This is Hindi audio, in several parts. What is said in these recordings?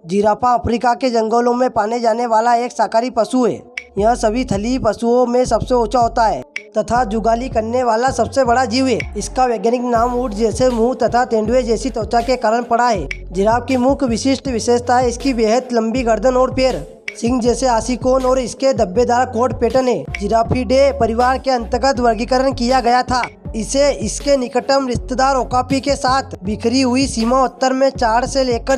जिराफा अफ्रीका के जंगलों में पाने जाने वाला एक शाकाहारी पशु है। यह सभी थलीय पशुओं में सबसे ऊंचा होता है तथा जुगाली करने वाला सबसे बड़ा जीव है। इसका वैज्ञानिक नाम ऊंट जैसे मुंह तथा तेंदुए जैसी त्वचा के कारण पड़ा है। जिराफ की मुख्य विशिष्ट विशेषता है इसकी बेहद लंबी गर्दन और पैर, सिंह जैसे आशिकोन और इसके धब्बेदार कोट पैटर्न है। जिराफिडे परिवार के अंतर्गत वर्गीकरण किया गया था। इसे इसके निकटतम रिश्तेदार ओकापी के साथ बिखरी हुई सीमा उत्तर में चाड से लेकर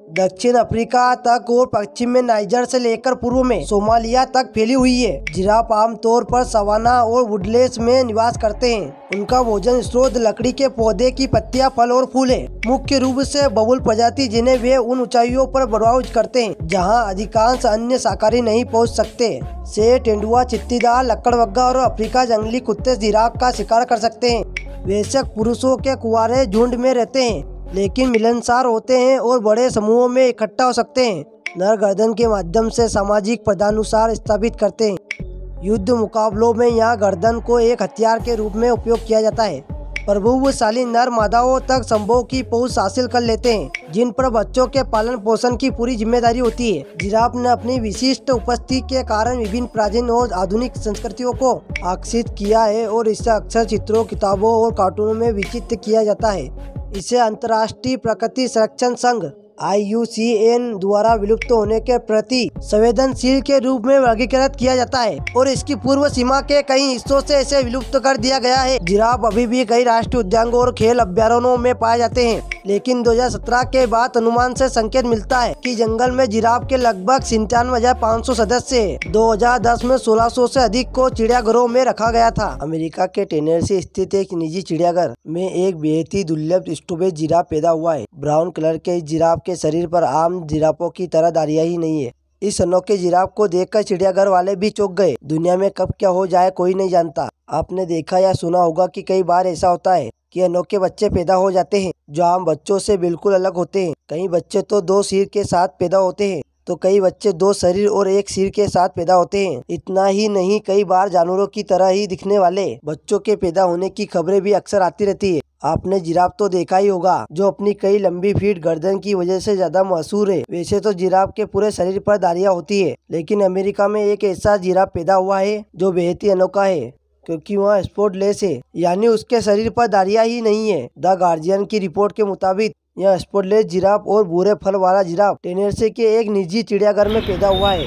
दक्षिण अफ्रीका तक और पश्चिम में नाइजर से लेकर पूर्व में सोमालिया तक फैली हुई है। जिराफ आमतौर पर सवाना और वुडलैंड्स में निवास करते हैं। उनका भोजन स्रोत लकड़ी के पौधे की पत्तियां, फल और फूल है। मुख्य रूप से बबूल प्रजाति जिन्हें वे उन ऊंचाइयों पर ब्राउज करते हैं जहां अधिकांश अन्य शाकाहारी नहीं पहुंच सकते। शेर, तेंदुआ, चित्तीदार, लकड़बग्गा और अफ्रीका जंगली कुत्ते जिराफ का शिकार कर सकते हैं। वयस्क पुरुषों के कुंवारे झुंड में रहते हैं लेकिन मिलनसार होते हैं और बड़े समूहों में इकट्ठा हो सकते हैं। नर गर्दन के माध्यम से सामाजिक पदानुसार स्थापित करते हैं। युद्ध मुकाबलों में यहाँ गर्दन को एक हथियार के रूप में उपयोग किया जाता है। प्रभुत्वशाली नर मादाओं तक संभोग की पहुंच हासिल कर लेते हैं जिन पर बच्चों के पालन पोषण की पूरी जिम्मेदारी होती है। जिराफ ने अपनी विशिष्ट उपस्थिति के कारण विभिन्न प्राचीन और आधुनिक संस्कृतियों को आकर्षित किया है और इसे अक्सर चित्रों, किताबों और कार्टूनों में विचित्र किया जाता है। इसे अंतर्राष्ट्रीय प्रकृति संरक्षण संघ IUCN द्वारा विलुप्त होने के प्रति संवेदनशील के रूप में वर्गीकृत किया जाता है और इसकी पूर्व सीमा के कई हिस्सों से इसे विलुप्त कर दिया गया है। जिराफ अभी भी कई राष्ट्रीय उद्यानों और खेल अभ्यारण्यों में पाए जाते हैं, लेकिन 2017 के बाद अनुमान से संकेत मिलता है कि जंगल में जिराफ के लगभग 97,500 सदस्य हैं। 2010 में 1600 से अधिक को चिड़ियाघरों में रखा गया था। अमेरिका के टेनेसी स्थित एक निजी चिड़ियाघर में एक बेहद ही दुर्लभ स्टूबेज जिराफ पैदा हुआ है। ब्राउन कलर के इस जिराफ के शरीर पर आम जिराफों की तरह धारियां ही नहीं है। इस अनोखे जिराफ को देखकर चिड़ियाघर वाले भी चौंक गए। दुनिया में कब क्या हो जाए कोई नहीं जानता। आपने देखा या सुना होगा कि कई बार ऐसा होता है कि अनोखे बच्चे पैदा हो जाते हैं जो आम बच्चों से बिल्कुल अलग होते हैं। कई बच्चे तो 2 सिर के साथ पैदा होते हैं तो कई बच्चे 2 शरीर और 1 सिर के साथ पैदा होते हैं। इतना ही नहीं, कई बार जानवरों की तरह ही दिखने वाले बच्चों के पैदा होने की खबरें भी अक्सर आती रहती है। आपने जिराफ तो देखा ही होगा जो अपनी कई लंबी फीट गर्दन की वजह से ज्यादा मशहूर है। वैसे तो जिराफ के पूरे शरीर पर धारियां होती है, लेकिन अमेरिका में एक ऐसा जिराफ पैदा हुआ है जो बेहद ही अनोखा है क्योंकि वह स्पॉटलेस है, यानी उसके शरीर पर धारियां ही नहीं है। द गार्जियन की रिपोर्ट के मुताबिक यह स्पॉटलेस जिराफ और भूरे फल वाला जिराफ टेनेसी के एक निजी चिड़ियाघर में पैदा हुआ है।